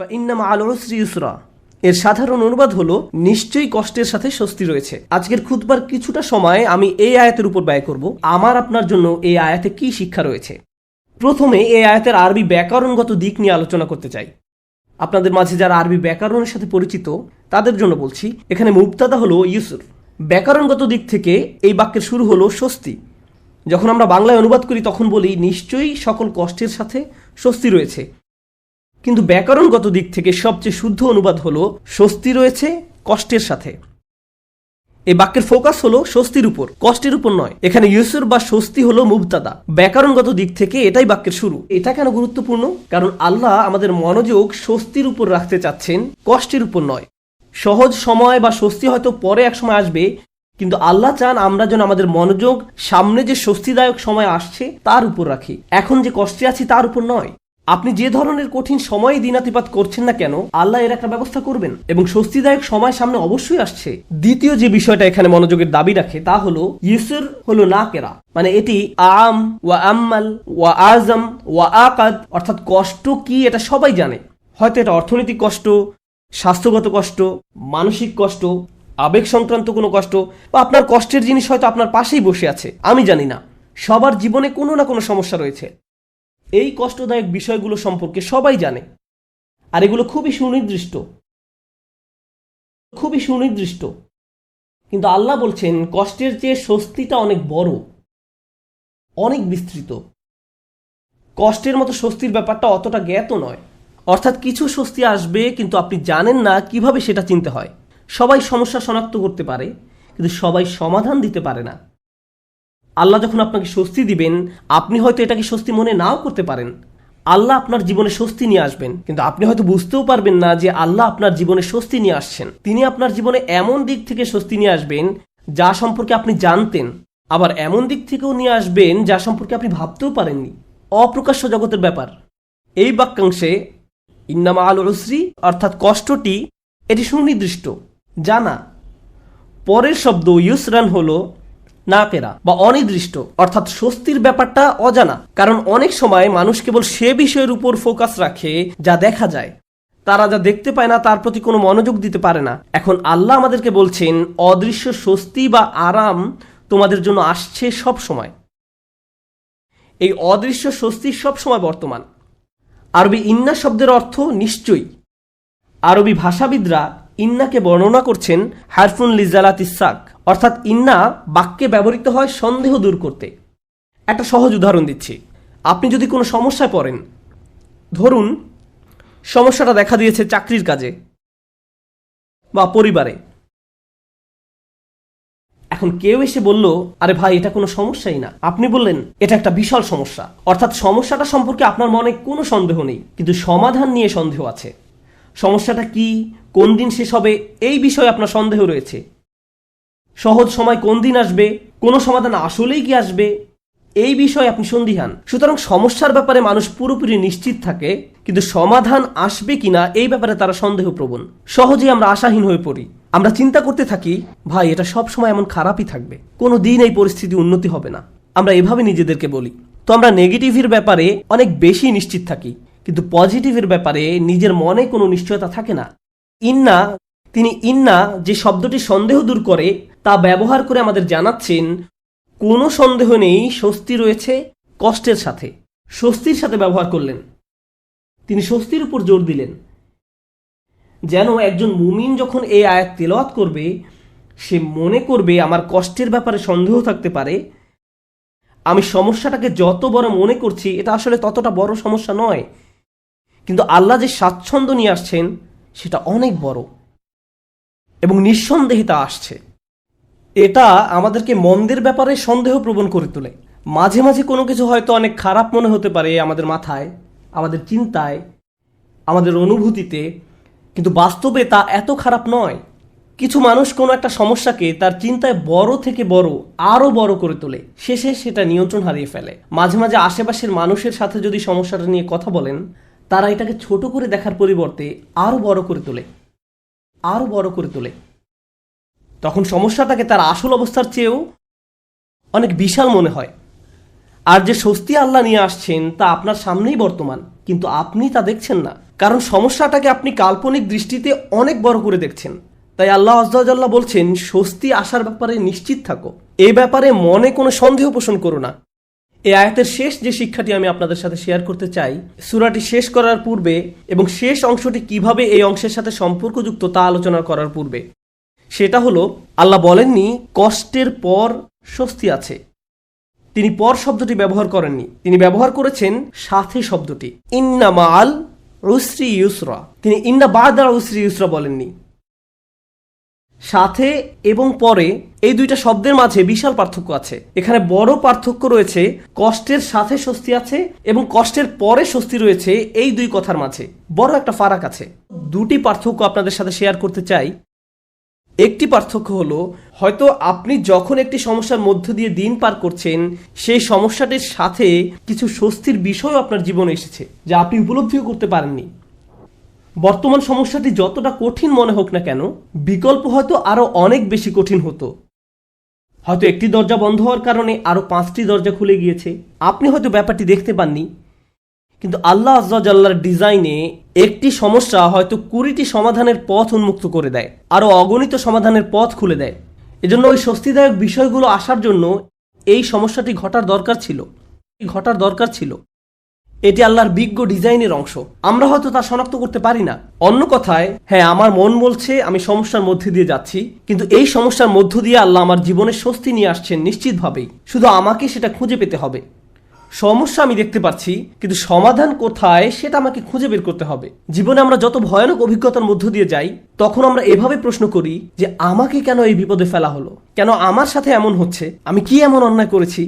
ফাইন্না মাআল উসরি ইউসরা। এর সাধারণ অনুবাদ হলো নিশ্চয়ই কষ্টের সাথে স্বস্তি রয়েছে। আজকের খুতবার কিছুটা সময় আমি এই আয়াতের উপর ব্যয় করব। আমার আপনার জন্য এই আয়াতে কি শিক্ষা রয়েছে। প্রথমে এই আয়াতের আরবি ব্যাকরণগত দিক নিয়ে আলোচনা করতে চাই। আপনাদের মাঝে যারা আরবি ব্যাকরণের সাথে পরিচিত তাদের জন্য বলছি, এখানে মুবতাদা হলো ইউসর। ব্যাকরণগত দিক থেকে এই বাক্যের শুরু হলো স্বস্তি। যখন আমরা বাংলায় অনুবাদ করি তখন বলি নিশ্চয়ই সকল কষ্টের সাথে স্বস্তি রয়েছে, কিন্তু ব্যাকরণগত দিক থেকে সবচেয়ে শুদ্ধ অনুবাদ হলো স্বস্তি রয়েছে কষ্টের সাথে। এই বাক্যের ফোকাস হলো স্বস্তির উপর, কষ্টের উপর নয়। এখানে ইউসুর বা স্বস্তি হলো মুবতাদা। ব্যাকরণগত দিক থেকে এটাই বাক্যের শুরু। এটা কেন গুরুত্বপূর্ণ? কারণ আল্লাহ আমাদের মনোযোগ স্বস্তির উপর রাখতে চাচ্ছেন, কষ্টের উপর নয়। সহজ সময় বা স্বস্তি হয়তো পরে এক সময় আসবে, কিন্তু আল্লাহ চান আমরা যেন আমাদের মনোযোগ সামনে যে স্বস্তিদায়ক সময় আসছে তার উপর রাখি, এখন যে কষ্টে আছি তার উপর নয়। আপনি যে ধরনের কঠিন সময়ে দিনাতিপাত করছেন না কেন, আল্লাহ এর একটা ব্যবস্থা করবেন এবং স্বস্তিদায়ক সময় সামনে অবশ্যই আসছে। দ্বিতীয় যে বিষয়টা এখানে মনোযোগের দাবি রাখে তা হলো ইউসুর হলো নাকেরা, মানে এটি আম ওয়া আম্মাল ওয়া আজম ওয়া আকাদ, অর্থাৎ কষ্ট কি এটা সবাই জানে। হয়তো এটা অর্থনৈতিক কষ্ট, স্বাস্থ্যগত কষ্ট, মানসিক কষ্ট, আবেগ সংক্রান্ত কোনো কষ্ট, বা আপনার কষ্টের জিনিস হয়তো আপনার পাশেই বসে আছে, আমি জানি না। সবার জীবনে কোনো না কোনো সমস্যা রয়েছে। এই কষ্টদায়ক বিষয়গুলো সম্পর্কে সবাই জানে, আর এগুলো খুবই সুনির্দিষ্ট। কিন্তু আল্লাহ বলছেন কষ্টের চেয়ে স্বস্তিটা অনেক বড়, অনেক বিস্তৃত। কষ্টের মতো স্বস্তির ব্যাপারটা অতটা জ্ঞাত নয়। অর্থাৎ কিছু স্বস্তি আসবে কিন্তু আপনি জানেন না কিভাবে সেটা চিনতে হয়। সবাই সমস্যা শনাক্ত করতে পারে, কিন্তু সবাই সমাধান দিতে পারে না। আল্লাহ যখন আপনাকে স্বস্তি দিবেন, আপনি হয়তো এটাকে স্বস্তি মনে নাও করতে পারেন। আল্লাহ আপনার জীবনে স্বস্তি নিয়ে আসবেন, কিন্তু আপনি হয়তো বুঝতেও পারবেন না যে আল্লাহ আপনার জীবনে স্বস্তি নিয়ে আসছেন। তিনি আপনার জীবনে এমন দিক থেকে স্বস্তি নিয়ে আসবেন যা সম্পর্কে আপনি জানতেন, আবার এমন দিক থেকেও নিয়ে আসবেন যা সম্পর্কে আপনি ভাবতেও পারেননি। অপ্রকাশ্য জগতের ব্যাপার। এই বাক্যাংশে ইন্না মাআল উসরি অর্থাৎ কষ্টটি এটি সুনির্দিষ্ট, জানা। পরের শব্দ ইউসরান হলো নাকেরা বা অনির্দিষ্ট, অর্থাৎ স্বস্তির ব্যাপারটা অজানা। কারণ অনেক সময় মানুষ কেবল সে বিষয়ের উপর ফোকাস রাখে যা দেখা যায়। তারা যা দেখতে পায় না তার প্রতি কোনো মনোযোগ দিতে পারে না। এখন আল্লাহ আমাদেরকে বলছেন অদৃশ্য স্বস্তি বা আরাম তোমাদের জন্য আসছে সব সময়। এই অদৃশ্য স্বস্তি সব সময় বর্তমান। আরবি ইন্না শব্দের অর্থ নিশ্চয়ই। আরবি ভাষাবিদরা ইন্নাকে বর্ণনা করছেন হারফুন লিজালাতিস সাক, অর্থাৎ ইন্না বাক্যে ব্যবহৃত হয় সন্দেহ দূর করতে। একটা সহজ উদাহরণ দিচ্ছি। আপনি যদি কোনো সমস্যায় পড়েন, ধরুন সমস্যাটা দেখা দিয়েছে চাকরির কাজে বা পরিবারে। এখন কেউ এসে বলল, আরে ভাই এটা কোনো সমস্যাই না। আপনি বললেন এটা একটা বিশাল সমস্যা, অর্থাৎ সমস্যাটা সম্পর্কে আপনার মনে কোনো সন্দেহ নেই, কিন্তু সমাধান নিয়ে সন্দেহ আছে। সমস্যাটা কি, কোন দিন শেষ হবে, এই বিষয়ে আপনার সন্দেহ রয়েছে। সহজ সময় কোন দিন আসবে, কোনো সমাধান আসলেই কি আসবে, এই বিষয়ে আপনি সন্দিহান। সুতরাং সমস্যার ব্যাপারে মানুষ পুরোপুরি নিশ্চিত থাকে, কিন্তু সমাধান আসবে কিনা এই ব্যাপারে তারা সন্দেহপ্রবণ। সহজেই আমরা আশাহীন হয়ে পড়ি। আমরা চিন্তা করতে থাকি, ভাই এটা সব সময় এমন খারাপই থাকবে, কোনো দিন এই পরিস্থিতি উন্নতি হবে না। আমরা এভাবে নিজেদেরকে বলি। তো আমরা নেগেটিভের ব্যাপারে অনেক বেশি নিশ্চিত থাকি, কিন্তু পজিটিভের ব্যাপারে নিজের মনে কোনো নিশ্চয়তা থাকে না। তিনি ইন্না যে শব্দটি সন্দেহ দূর করে তা ব্যবহার করে আমাদের জানাচ্ছেন কোনো সন্দেহ নেই, স্বস্তি রয়েছে কষ্টের সাথে। স্বস্তির সাথে ব্যবহার করলেন, তিনি স্বস্তির উপর জোর দিলেন। যেন একজন মুমিন যখন এই আয়াত তেলাওয়াত করবে, সে মনে করবে আমার কষ্টের ব্যাপারে সন্দেহ থাকতে পারে, আমি সমস্যাটাকে যত বড় মনে করছি এটা আসলে ততটা বড় সমস্যা নয়, কিন্তু আল্লাহ যে স্বাচ্ছন্দ্য নিয়ে আসছেন সেটা অনেক বড় এবং নিঃসন্দেহে তা আসছে। এটা আমাদেরকে মন্দের ব্যাপারে সন্দেহ প্রবণ করে তোলে। মাঝে মাঝে কোনো কিছু হয়তো অনেক খারাপ মনে হতে পারে আমাদের মাথায়, আমাদের চিন্তায়, আমাদের অনুভূতিতে, কিন্তু বাস্তবে তা এত খারাপ নয়। কিছু মানুষ কোনো একটা সমস্যাকে তার চিন্তায় বড় থেকে বড়, আরো বড় করে তোলে, শেষে সেটা নিয়ন্ত্রণ হারিয়ে ফেলে। মাঝে মাঝে আশেপাশের মানুষের সাথে যদি সমস্যাটা নিয়ে কথা বলেন, তারা এটাকে ছোট করে দেখার পরিবর্তে আরো বড় করে তোলে। তখন সমস্যাটাকে তার আসল অবস্থার চেয়েও অনেক বিশাল মনে হয়। আর যে স্বস্তি আল্লাহ নিয়ে আসছেন তা আপনার সামনেই বর্তমান, কিন্তু আপনি তা দেখছেন না, কারণ সমস্যাটাকে আপনি কাল্পনিক দৃষ্টিতে অনেক বড় করে দেখছেন। তাই আল্লাহ আযজা ওয়া জাল্লা বলছেন, স্বস্তি আসার ব্যাপারে নিশ্চিত থাকো, এই ব্যাপারে মনে কোনো সন্দেহ পোষণ করো না। এই আয়াতের শেষ যে শিক্ষাটি আমি আপনাদের সাথে শেয়ার করতে চাই, সূরাটি শেষ করার পূর্বে এবং শেষ অংশটি কিভাবে এই অংশের সাথে সম্পর্কযুক্ত তা আলোচনা করার পূর্বে, সেটা হলো আল্লাহ বলেননি কষ্টের পর স্বস্তি আছে। তিনি পর শব্দটি ব্যবহার করেননি, তিনি ব্যবহার করেছেন সাথে শব্দটি, ইন্না মাআল উসরি ইউসরা। তিনি ইন্না বা'দাল উসরি ইউসরা বলেননি। সাথে এবং পরে এই দুইটা শব্দের মাঝে বিশাল পার্থক্য আছে। এখানে বড় পার্থক্য রয়েছে কষ্টের সাথে স্বস্তি আছে এবং কষ্টের পরে স্বস্তি রয়েছে, এই দুই কথার মাঝে বড় একটা ফারাক আছে। দুটি পার্থক্য আপনাদের সাথে শেয়ার করতে চাই। একটি পার্থক্য হলো, হয়তো আপনি যখন একটি সমস্যার মধ্য দিয়ে দিন পার করছেন, সেই সমস্যাটির সাথে কিছু স্বস্তির বিষয় আপনার জীবনে এসেছে যা আপনি উপলব্ধিও করতে পারেননি। বর্তমান সমস্যাটি যতটা কঠিন মনে হোক না কেন, বিকল্প হয়তো আরো অনেক বেশি কঠিন হতো। হয়তো একটি দরজা বন্ধ হওয়ার কারণে আরো 5টি দরজা খুলে গিয়েছে, আপনি হয়তো ব্যাপারটি দেখতে পাননি। কিন্তু আল্লাহ আযজা ওয়া জাল্লার ডিজাইনে একটি সমস্যা হয়তো 20টি সমাধানের পথ উন্মুক্ত করে দেয়, আরো অগণিত সমাধানের পথ খুলে দেয়। এজন্য ওই স্বস্তিদায়ক বিষয়গুলো আসার জন্য এই সমস্যাটি ঘটার দরকার ছিল। এটি আল্লাহর বিজ্ঞ ডিজাইনের অংশ। আমরা হয়তো তা শনাক্ত করতে পারি না। অন্য কথায়, হ্যাঁ, আমার মন বলছে আমি সমস্যার মধ্যে দিয়ে যাচ্ছি, কিন্তু এই সমস্যার মধ্য দিয়ে আল্লাহ আমার জীবনে স্বস্তি নিয়ে আসছেন নিশ্চিতভাবেই। শুধু আমাকে সেটা খুঁজে পেতে হবে। সমস্যা আমি দেখতে পাচ্ছি, কিন্তু সমাধান কোথায় সেটা আমাকে খুঁজে বের করতে হবে। জীবনে আমরা যত ভয়ানক অভিজ্ঞতার মধ্য দিয়ে যাই, তখন আমরা এভাবে প্রশ্ন করি যে আমাকে কেন এই বিপদে ফেলা হলো, কেন আমার সাথে এমন হচ্ছে, আমি কি এমন অন্যায় করেছি,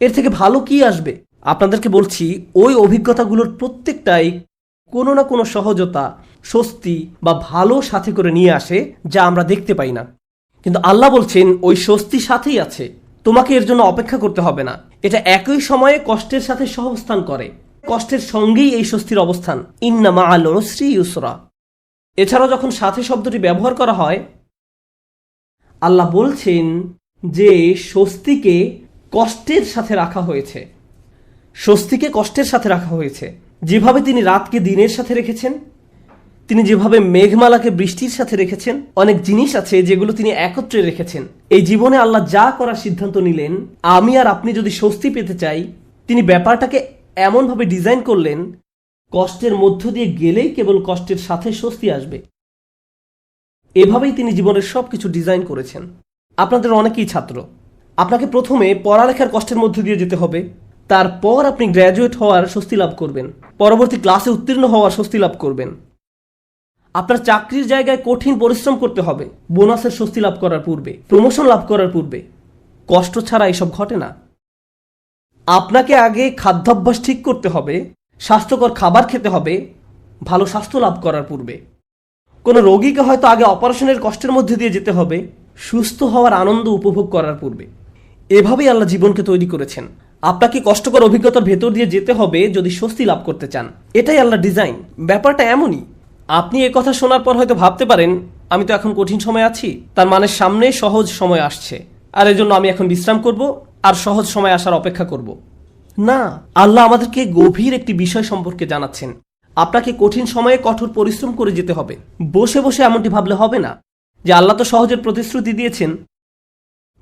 এর থেকে ভালো কি আসবে। আপনাদেরকে বলছি, ওই অভিজ্ঞতাগুলোর প্রত্যেকটাই কোনো না কোনো সহজতা, স্বস্তি বা ভালো সাথে করে নিয়ে আসে, যা আমরা দেখতে পাই না। কিন্তু আল্লাহ বলছেন ওই স্বস্তি সাথেই আছে, তোমাকে এর জন্য অপেক্ষা করতে হবে না। এটা একই সময়ে কষ্টের সাথে সহাবস্থান করে, কষ্টের সঙ্গেই এই স্বস্তির অবস্থান। ইন্না মাআল উসরি ইউসরা। এছাড়াও যখন সাথে শব্দটি ব্যবহার করা হয়, আল্লাহ বলছেন যে স্বস্তিকে কষ্টের সাথে রাখা হয়েছে। স্বস্তিকে কষ্টের সাথে রাখা হয়েছে। যেভাবে তিনি রাতকে দিনের সাথে রেখেছেন, তিনি যেভাবে মেঘমালাকে বৃষ্টির সাথে রেখেছেন, অনেক জিনিস আছে যেগুলো তিনি একত্রে রেখেছেন। এই জীবনে আল্লাহ যা করার সিদ্ধান্ত নিলেন, আমি আর আপনি যদি স্বস্তি পেতে চাই, তিনি ব্যাপারটাকে এমনভাবে ডিজাইন করলেন, কষ্টের মধ্য দিয়ে গেলেই কেবল কষ্টের সাথে স্বস্তি আসবে। এভাবেই তিনি জীবনের সবকিছু ডিজাইন করেছেন। আপনাদের অনেকেই ছাত্র, আপনাকে প্রথমে পড়ালেখার কষ্টের মধ্য দিয়ে যেতে হবে, তারপর আপনি গ্র্যাজুয়েট হওয়ার স্বস্তি লাভ করবেন, পরবর্তী ক্লাসে উত্তীর্ণ হওয়ার স্বস্তি লাভ করবেন। আপনার চাকরির জায়গায় কঠিন পরিশ্রম করতে হবে বোনাসের স্বস্তি লাভ করার পূর্বে, প্রমোশন লাভ করার পূর্বে। কষ্ট ছাড়া এসব ঘটে না। আপনাকে আগে খাদ্যাভ্যাস ঠিক করতে হবে, স্বাস্থ্যকর খাবার খেতে হবে ভালো স্বাস্থ্য লাভ করার পূর্বে। কোনো রোগীকে হয়তো আগে অপারেশনের কষ্টের মধ্যে দিয়ে যেতে হবে সুস্থ হওয়ার আনন্দ উপভোগ করার পূর্বে। এভাবেই আল্লাহ জীবনকে তৈরি করেছেন। আপনাকে কষ্টকর অভিজ্ঞতার ভেতর দিয়ে যেতে হবে যদি স্বস্তি লাভ করতে চান। এটাই আল্লাহর ডিজাইন। ব্যাপারটা এমনই। আপনি এ কথা শোনার পর হয়তো ভাবতে পারেন, আমি তো এখন কঠিন সময় আছি, তার মানে সামনে সহজ সময় আসছে, আর এজন্য আমি এখন বিশ্রাম করব আর সহজ সময় আসার অপেক্ষা করব। না, আল্লাহ আমাদেরকে গভীর একটি বিষয় সম্পর্কে জানাচ্ছেন। আপনাকে কঠিন সময়ে কঠোর পরিশ্রম করে যেতে হবে। বসে বসে এমনটি ভাবলে হবে না যে আল্লাহ তো সহজের প্রতিশ্রুতি দিয়েছেন,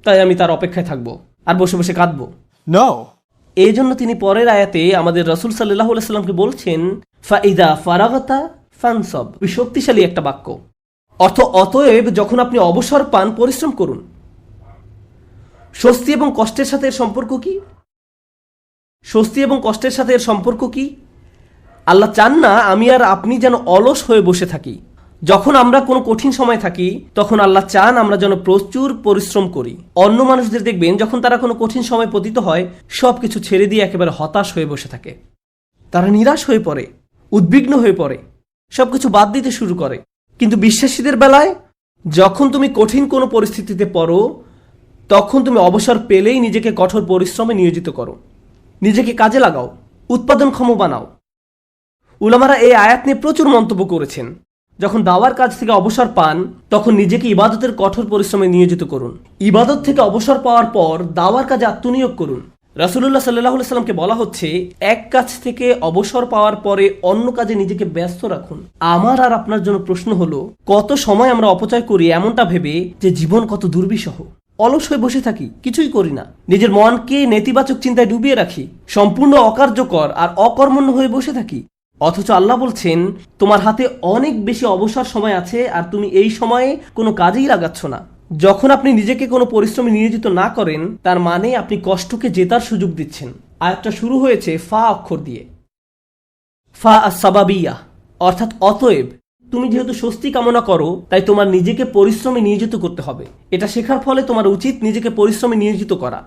তাই আমি তার অপেক্ষায় থাকবো আর বসে বসে কাঁদবো। No. এই জন্য তিনি পরের আয়াতে আমাদের রাসূল সাল্লাল্লাহু আলাইহি সাল্লামকে বলছেন, ফাইদা ফারাগতা ফানসব। শক্তিশালী একটা বাক্য। অতএব যখন আপনি অবসর পান, পরিশ্রম করুন। স্বস্তি এবং কষ্টের সাথে এর সম্পর্ক কি? স্বস্তি এবং কষ্টের সাথে এর সম্পর্ক কি? আল্লাহ চান না আমি আর আপনি যেন অলস হয়ে বসে থাকি। যখন আমরা কোনো কঠিন সময় থাকি, তখন আল্লাহ চান আমরা যেন প্রচুর পরিশ্রম করি। অন্য মানুষদের দেখবেন যখন তারা কোনো কঠিন সময় পতিত হয়, সবকিছু ছেড়ে দিয়ে একেবারে হতাশ হয়ে বসে থাকে। তারা নিরাশ হয়ে পড়ে, উদ্বিগ্ন হয়ে পড়ে, সবকিছু বাদ দিতে শুরু করে। কিন্তু বিশ্বাসীদের বেলায় যখন তুমি কঠিন কোনো পরিস্থিতিতে পড়ো, তখন তুমি অবসর পেলেই নিজেকে কঠোর পরিশ্রমে নিয়োজিত করো, নিজেকে কাজে লাগাও, উৎপাদনক্ষম বানাও। উলামারা এই আয়াত নিয়ে প্রচুর মন্তব্য করেছেন। যখন দাওয়ার কাজ থেকে অবসর পান, তখন নিজেকে ইবাদতের কঠোর পরিশ্রমে নিয়োজিত করুন। ইবাদত থেকে অবসর পাওয়ার পর দাওয়ার কাজে আত্মনিয়োগ করুন। রাসূলুল্লাহ সাল্লাল্লাহু আলাইহি সাল্লামকে বলা হচ্ছে এক কাজ থেকে অবসর পাওয়ার পরে অন্য কাজে নিজেকে ব্যস্ত রাখুন। আমার আর আপনার জন্য প্রশ্ন হলো, কত সময় আমরা অপচয় করি এমনটা ভেবে যে জীবন কত দুর্বিষহ। অলস হয়ে বসে থাকি, কিছুই করি না, নিজের মনকে নেতিবাচক চিন্তায় ডুবিয়ে রাখি, সম্পূর্ণ অকার্যকর আর অকর্মণ্য হয়ে বসে থাকি। অথচ আল্লাহ বলছেন তোমার হাতে অনেক বেশি অবসর সময় আছে আর তুমি এই সময়ে কোনো কাজেই লাগাচ্ছ না। যখন আপনি নিজেকে কোনো পরিশ্রমে নিয়োজিত না করেন তার মানে আপনি কষ্টকে জেতার সুযোগ দিচ্ছেন। আয়াতটা শুরু হয়েছে ফা অক্ষর দিয়ে, ফা আস-সাবাবিয়া, অর্থাৎ অতএব তুমি যেহেতু স্বস্তি কামনা করো তাই তোমার নিজেকে পরিশ্রমে নিয়োজিত করতে হবে। এটা শেখার ফলে তোমার উচিত নিজেকে পরিশ্রমে নিয়োজিত করা।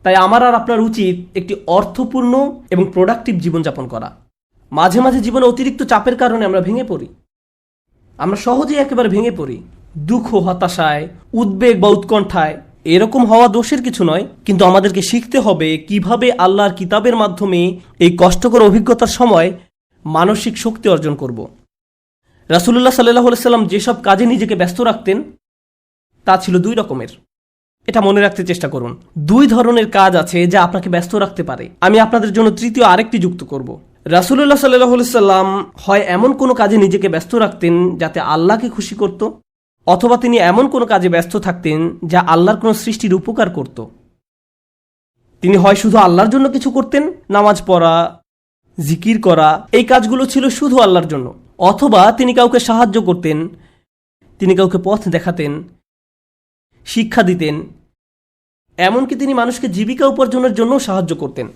তাই আমার আর আপনার উচিত একটি অর্থপূর্ণ এবং প্রোডাক্টিভ জীবনযাপন করা। মাঝে মাঝে জীবনে অতিরিক্ত চাপের কারণে আমরা ভেঙে পড়ি, আমরা সহজেই একেবারে ভেঙে পড়ি, দুঃখ, হতাশায়, উদ্বেগ বা উৎকণ্ঠায়। এরকম হওয়া দোষের কিছু নয়, কিন্তু আমাদেরকে শিখতে হবে কিভাবে আল্লাহর কিতাবের মাধ্যমে এই কষ্টকর অভিজ্ঞতার সময় মানসিক শক্তি অর্জন করব। রাসূলুল্লাহ সাল্লাল্লাহু আলাইহি সাল্লাম যেসব কাজে নিজেকে ব্যস্ত রাখতেন তা ছিল দুই রকমের। এটা মনে রাখতে চেষ্টা করুন। দুই ধরনের কাজ আছে যা আপনাকে ব্যস্ত রাখতে পারে। আমি আপনাদের জন্য তৃতীয় আরেকটি যুক্ত করব। রাসূলুল্লাহ সাল্লাল্লাহু আলাইহি সাল্লাম হয় এমন কোনো কাজে নিজেকে ব্যস্ত রাখতেন যাতে আল্লাহকে খুশি করত, অথবা তিনি এমন কোনো কাজে ব্যস্ত থাকতেন যা আল্লাহর কোনো সৃষ্টির উপকার করত। তিনি হয় শুধু আল্লাহর জন্য কিছু করতেন, নামাজ পড়া, জিকির করা, এই কাজগুলো ছিল শুধু আল্লাহর জন্য, অথবা তিনি কাউকে সাহায্য করতেন, তিনি কাউকে পথ দেখাতেন, শিক্ষা দিতেন, এমনকি তিনি মানুষকে জীবিকা উপার্জনের জন্য সাহায্য করতেন।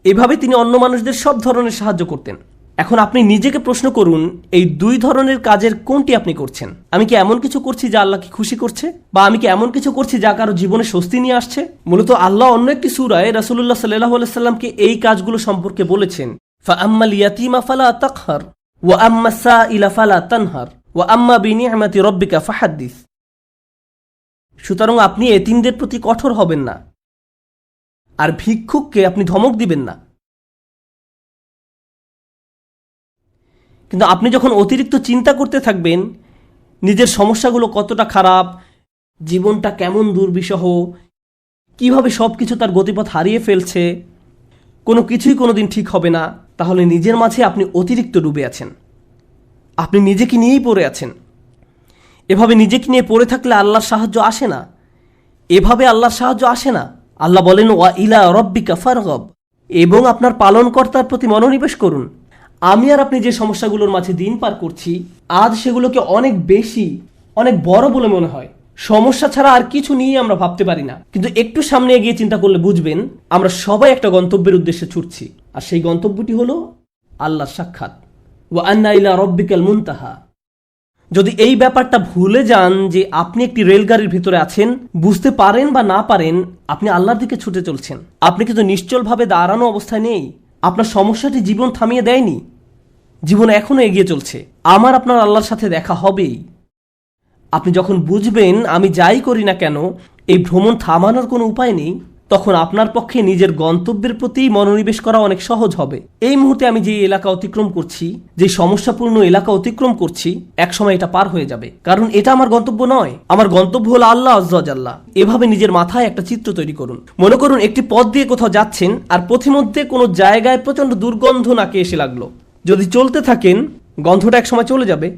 এভাবে তিনি অন্য মানুষদের সব ধরনের সাহায্য করতেন। এখন আপনি নিজেকে প্রশ্ন করুন, এই দুই ধরনের কাজের কোনটি আপনি করছেন? আমি কি এমন কিছু করছি যা আল্লাহকে খুশি করছে, বা আমি কি এমন কিছু করছি যা কারো জীবনে স্বস্তি নিয়ে আসছে? মূলত আল্লাহ অন্য একটি সূরায় রাসূলুল্লাহ সাল্লাল্লাহু আলাইহি সাল্লামকে এই কাজগুলো সম্পর্কে বলেছেন, ফাআম্মাল ইয়াতীমা ফালা তাকহার ওয়া আম্মাস সাইলা ফালা তানহার ওয়া আম্মা বিনি'মাতি রাব্বিকা ফাহাদ্দিস। সুতরাং আপনি এতিমদের প্রতি কঠোর হবেন না, আর ভিক্ষুককে আপনি ধমক দিবেন না। কিন্তু আপনি যখন অতিরিক্ত চিন্তা করতে থাকবেন নিজের সমস্যাগুলো কতটা খারাপ, জীবনটা কেমন দুর্বিষহ, কিভাবে সব কিছু তার গতিপথ হারিয়ে ফেলছে, কোনো কিছুই কোনোদিন ঠিক হবে না, তাহলে নিজের মাঝে আপনি অতিরিক্ত ডুবে আছেন, আপনি নিজেকে নিয়েই পড়ে আছেন। এভাবে নিজেকে নিয়ে পড়ে থাকলে আল্লাহর সাহায্য আসে না, এভাবে আল্লাহর সাহায্য আসে না। আল্লাহ বলেন ওয়া ইলা রাব্বিকা ফারগাব, এবং আপনার পালনকর্তার প্রতি মনোনিবেশ করুন। আমি আর আপনি যে সমস্যাগুলোর মাঝে দিন পার করছি আজ সেগুলোকে অনেক বেশি, অনেক বড় বলে মনে হয়। সমস্যা ছাড়া আর কিছু নিয়ে আমরা ভাবতে পারি না, কিন্তু একটু সামনে এগিয়ে চিন্তা করলে বুঝবেন আমরা সবাই একটা গন্তব্যের উদ্দেশ্যে ছুটছি, আর সেই গন্তব্যটি হলো আল্লাহর সাক্ষাৎ। ওয়া আন্না ইলা রাব্বিকাল মুনতাহা। যদি এই ব্যাপারটা ভুলে যান যে আপনি একটি রেলগাড়ির ভিতরে আছেন, বুঝতে পারেন বা না পারেন আপনি আল্লাহর দিকে ছুটে চলছেন, আপনি কিন্তু নিশ্চলভাবে দাঁড়ানো অবস্থায় নেই। আপনার সমস্যাটি জীবন থামিয়ে দেয়নি, জীবন এখনো এগিয়ে চলছে। আমার আপনার আল্লাহর সাথে দেখা হবেই। আপনি যখন বুঝবেন আমি যাই করি না কেন এই ভ্রমণ থামানোর কোনো উপায় নেই, তখন আপনার পক্ষে নিজের গন্তব্যের প্রতি মনোনিবেশ করা অনেক সহজ হবে। এই মুহূর্তে আমি যে এলাকা অতিক্রম করছি, যে সমস্যাপূর্ণ এলাকা অতিক্রম করছি, একসময় এটা পার হয়ে যাবে, কারণ এটা আমার গন্তব্য নয়। আমার গন্তব্য হলো আল্লাহ আজ্জা ওয়া জাল্লা। এভাবে নিজের মাথায় একটা চিত্র তৈরি করুন। মনে করুন একটি পথ দিয়ে কোথাও যাচ্ছেন, আর পথিমধ্যে কোনো জায়গায় প্রচন্ড দুর্গন্ধ নাকে এসে লাগলো। যদি চলতে থাকেন গন্ধটা একসময় চলে যাবে,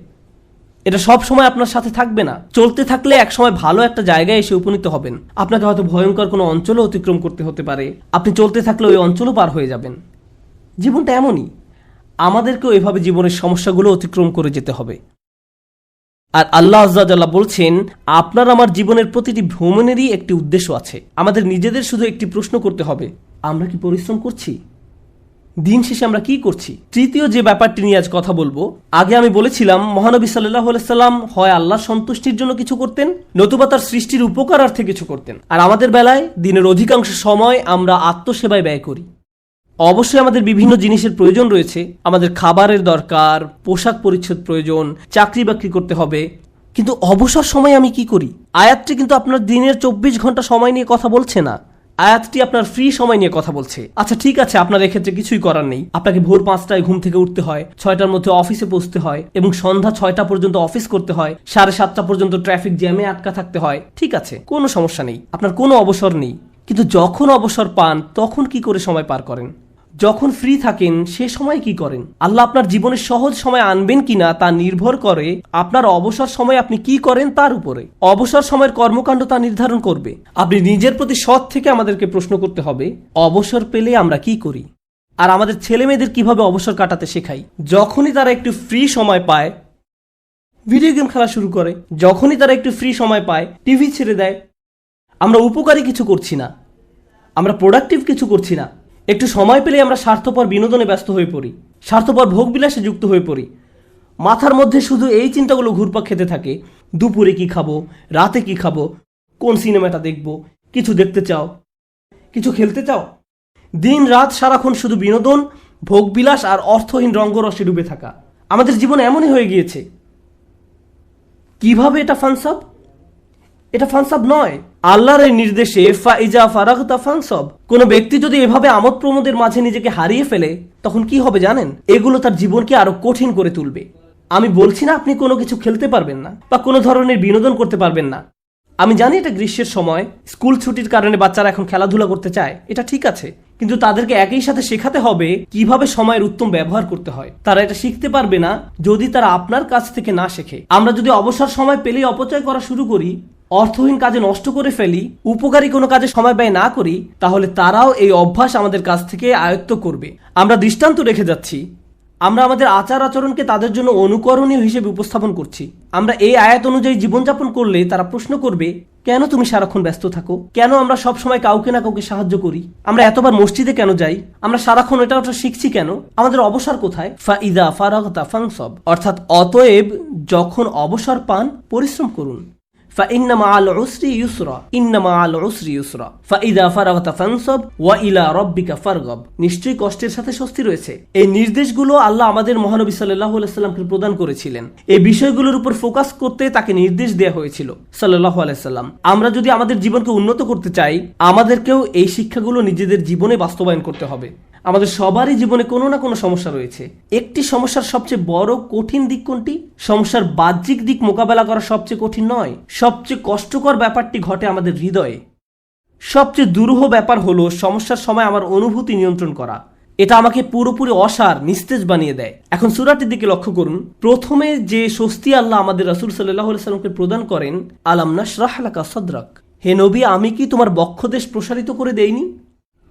এটা সব সময় আপনার সাথে থাকবে না। চলতে থাকলে একসময় ভালো একটা জায়গায় এসে উপনীত হবেন। আপনাকে হয়তো ভয়ঙ্কর কোনো অঞ্চলও অতিক্রম করতে হতে পারে, আপনি চলতে থাকলে ওই অঞ্চলও পার হয়ে যাবেন। জীবনটা এমনই, আমাদেরকেও এভাবে জীবনের সমস্যাগুলো অতিক্রম করে যেতে হবে। আর আল্লাহ আজ্জা ওয়া জাল্লা বলছেন আপনার আমার জীবনের প্রতিটি ভ্রমণেরই একটি উদ্দেশ্য আছে। আমাদের নিজেদের শুধু একটি প্রশ্ন করতে হবে, আমরা কি পরিশ্রম করছি? দিন শেষে আমরা কি করছি? তৃতীয় যে ব্যাপারটি নিয়ে আজ কথা বলবো, আগে আমি বলেছিলাম মহানবী সাল্লাল্লাহু আলাইহি সাল্লাম হয় আল্লাহর সন্তুষ্টির জন্য কিছু করতেন, নতুবা তার সৃষ্টির উপকারার্থে কিছু করতেন। আর আমাদের বেলায় দিনের অধিকাংশ সময় আমরা আত্মসেবায় ব্যয় করি। অবশ্যই আমাদের বিভিন্ন জিনিসের প্রয়োজন রয়েছে, আমাদের খাবারের দরকার, পোশাক পরিচ্ছদ প্রয়োজন, চাকরি বাকরি করতে হবে, কিন্তু অবসর সময় আমি কি করি? আয়াতটি কিন্তু আপনার দিনের 24 ঘন্টা সময় নিয়ে কথা বলছে না, আয়াতটি আপনার ফ্রি সময় নিয়ে কথা বলছে। আচ্ছা ঠিক আছে, আপনার এক্ষেত্রে কিছুই করার নেই, আপনাকে ভোর 5টায় ঘুম থেকে উঠতে হয়, 6টার মধ্যে অফিসে পৌঁছতে হয়, এবং সন্ধ্যা 6টা পর্যন্ত অফিস করতে হয়, 7:30 পর্যন্ত ট্রাফিক জ্যামে আটকা থাকতে হয়। ঠিক আছে, কোনো সমস্যা নেই, আপনার কোনো অবসর নেই। কিন্তু যখন অবসর পান তখন কি করে সময় পার করেন? যখন ফ্রি থাকেন সে সময় কি করেন? আল্লাহ আপনার জীবনে সহজ সময় আনবেন কিনা তা নির্ভর করে আপনার অবসর সময় আপনি কি করেন তার উপরে। অবসর সময়ের কর্মকাণ্ড তা নির্ধারণ করবে। আপনি নিজের প্রতি সৎ থেকে আমাদেরকে প্রশ্ন করতে হবে, অবসর পেলে আমরা কি করি? আর আমাদের ছেলে মেয়েদের কিভাবে অবসর কাটাতে শেখাই? যখনই তারা একটু ফ্রি সময় পায় ভিডিও গেম খেলা শুরু করে, যখনই তারা একটু ফ্রি সময় পায় টিভি ছেড়ে দেয়। আমরা উপকারী কিছু করছি না, আমরা প্রোডাক্টিভ কিছু করছি না। একটু সময় পেলে আমরা স্বার্থপর বিনোদনে ব্যস্ত হয়ে পড়ি, স্বার্থপর ভোগবিলাসে যুক্ত হয়ে পড়ি। মাথার মধ্যে শুধু এই চিন্তাগুলো ঘুরপাক খেতে থাকে, দুপুরে কি খাবো, রাতে কি খাবো, কোন সিনেমাটা দেখবো, কিছু দেখতে চাও, কিছু খেলতে চাও। দিন রাত সারাক্ষণ শুধু বিনোদন, ভোগবিলাস আর অর্থহীন রঙ্গরসে ডুবে থাকা। আমাদের জীবন এমনই হয়ে গিয়েছে। কিভাবে এটা ফানসাব? এটা ফানসাব নয়, আল্লাহর এই নির্দেশে ফাইজা ফারাগতা ফানসাব। কোন ব্যক্তি যদি এভাবে আমোদ প্রমোদের মাঝে নিজেকে হারিয়ে ফেলে তখন কি হবে জানেন? এগুলো তার জীবনকে আরো কঠিন করে তুলবে। আমি বলছি না আপনি কোনো কিছু খেলতে পারবেন না বা কোনো ধরনের বিনোদন করতে পারবেন না। আমি জানি এটা গ্রীষ্মের সময়, স্কুল ছুটির কারণে বাচ্চারা এখন খেলাধুলা করতে চায়, এটা ঠিক আছে, কিন্তু তাদেরকে একই সাথে শেখাতে হবে কিভাবে সময়ের উত্তম ব্যবহার করতে হয়। তারা এটা শিখতে পারবে না যদি তারা আপনার কাছ থেকে না শেখে। আমরা যদি অবসর সময় পেলেই অপচয় করা শুরু করি, অর্থহীন কাজে নষ্ট করে ফেলি, উপকারী কোনো কাজে সময় ব্যয় না করি, তাহলে তারাও এই অভ্যাস আমাদের কাছ থেকে আয়ত্ত করবে। আমরা দৃষ্টান্ত রেখে যাচ্ছি, আমরা আমাদের আচার আচরণকে তাদের জন্য অনুকরণীয় হিসেবে উপস্থাপন করছি। আমরা এই আয়াত অনুযায়ী জীবনযাপন করলে তারা প্রশ্ন করবে, কেন তুমি সারাক্ষণ ব্যস্ত থাকো? কেন আমরা সব সময় কাউকে না কাউকে সাহায্য করি? আমরা এতবার মসজিদে কেন যাই? আমরা সারাক্ষণ এটা ওটা শিখছি কেন? আমাদের অবসর কোথায়? ফাইদা ফারাগতা ফানসাব, অর্থাৎ অতএব যখন অবসর পান পরিশ্রম করুন। فإن مع العسر يسرا إن مع العسر يسرا فإذا فرغت فانصب وإلى ربك فارغب। নিশ্চয়ই কষ্টের সাথে স্বস্তি রয়েছে। এই নির্দেশগুলো আল্লাহ আমাদের মহানবী সাল্লাল্লাহু আলাইহি সাল্লামকে প্রদান করেছিলেন। এই বিষয়গুলোর উপর ফোকাস করতে তাকে নির্দেশ দেওয়া হয়েছিল সাল্লাল্লাহু আলাইহি সাল্লাম। আমরা যদি আমাদের জীবনকে উন্নত করতে চাই, আমাদেরকেও এই শিক্ষাগুলো নিজেদের জীবনে বাস্তবায়ন করতে হবে। আমাদের সবারই জীবনে কোনো না কোনো সমস্যা রয়েছে। একটি সমস্যার সবচেয়ে বড় কঠিন দিক কোনটি? সমস্যার বাহ্যিক দিক মোকাবেলা করা সবচেয়ে কঠিন নয়, সবচেয়ে কষ্টকর ব্যাপারটি ঘটে আমাদের হৃদয়ে। সবচেয়ে দুরূহ ব্যাপার হলো সমস্যার সময় আমার অনুভূতি নিয়ন্ত্রণ করা। এটা আমাকে পুরোপুরি অসার, নিস্তেজ বানিয়ে দেয়। এখন সূরাটির দিকে লক্ষ্য করুন। প্রথমে যে স্বস্তি আল্লাহ আমাদের রাসূল সাল্লাল্লাহু আলাইহি সাল্লামকে প্রদান করেন, আলাম নাশরাহ লাকা সাদরাক, হে নবী আমি কি তোমার বক্ষদেশ প্রসারিত করে দেইনি?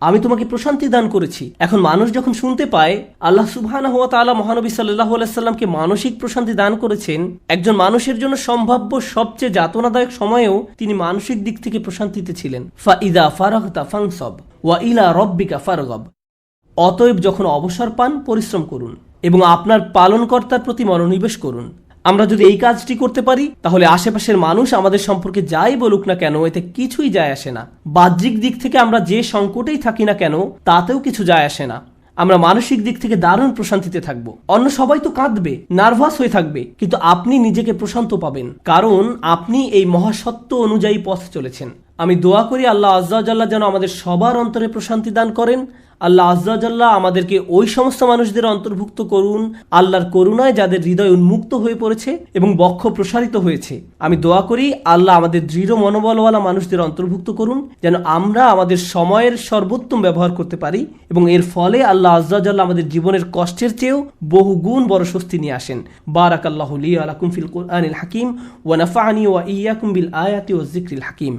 আমি তোমাকে প্রশান্তি দান করেছি। এখন মানুষ যখন শুনতে পায় আল্লাহ সুবহানাহু ওয়া তাআলা মহানবী সাল্লাল্লাহু আলাইহি সাল্লামকে মানসিক প্রশান্তি দান করেছেন, একজন মানুষের জন্য সম্ভাব্য সবচেয়ে যাতনাদায়ক সময়েও তিনি মানসিক দিক থেকে প্রশান্তিতে ছিলেন। ফাইদা ফারাগতা ফানসাব ওয়া ইলা রাব্বিকা ফারগাব, অতএব যখন অবসর পান পরিশ্রম করুন এবং আপনার পালনকর্তার প্রতি মনোনিবেশ করুন। আমরা যদি এই কাজটি করতে পারি তাহলে আশেপাশের মানুষ আমাদের সম্পর্কে যাই বলুক না কেন এতে কিছুই যায় আসে না। বাহ্যিক দিক থেকে আমরা যে সংকটেই থাকি না কেন তাতেও কিছু যায় আসে না। আমরা মানসিক দিক থেকে দারুণ প্রশান্তিতে থাকবো। অন্য সবাই তো কাঁদবে, নার্ভাস হয়ে থাকবে, কিন্তু আপনি নিজেকে প্রশান্ত পাবেন, কারণ আপনি এই মহাসত্য অনুযায়ী পথ চলেছেন। আমি দোয়া করি আল্লাহ আজ্জা ওয়া জাল্লা যেন আমাদের সবার অন্তরে প্রশান্তি দান করেন। আল্লাহ আজ্জা ওয়া জাল্লা আমাদেরকে ওই সমস্ত মানুষদের অন্তর্ভুক্ত করুন আল্লাহর করুণায় যাদের হৃদয় উন্মুক্ত হয়ে পড়েছে এবং বক্ষ প্রসারিত হয়েছে। আমি দোয়া করি আল্লাহ আমাদের দৃঢ় মনোবলওয়ালা মানুষদের অন্তর্ভুক্ত করুন যেন আমরা আমাদের সময়ের সর্বোত্তম ব্যবহার করতে পারি এবং এর ফলে আল্লাহ আজ্জা ওয়া জাল্লা আমাদের জীবনের কষ্টের চেয়েও বহু গুণ বড় স্বস্তি নিয়ে আসেন। বারাকাল্লাহু লি ওয়া লাকুম ফিল কুরআনিল হাকিম ওয়া নাফা'নি ওয়া ইয়্যাকুম বিল আয়াতি ওয়াজ যিকরিল হাকিম।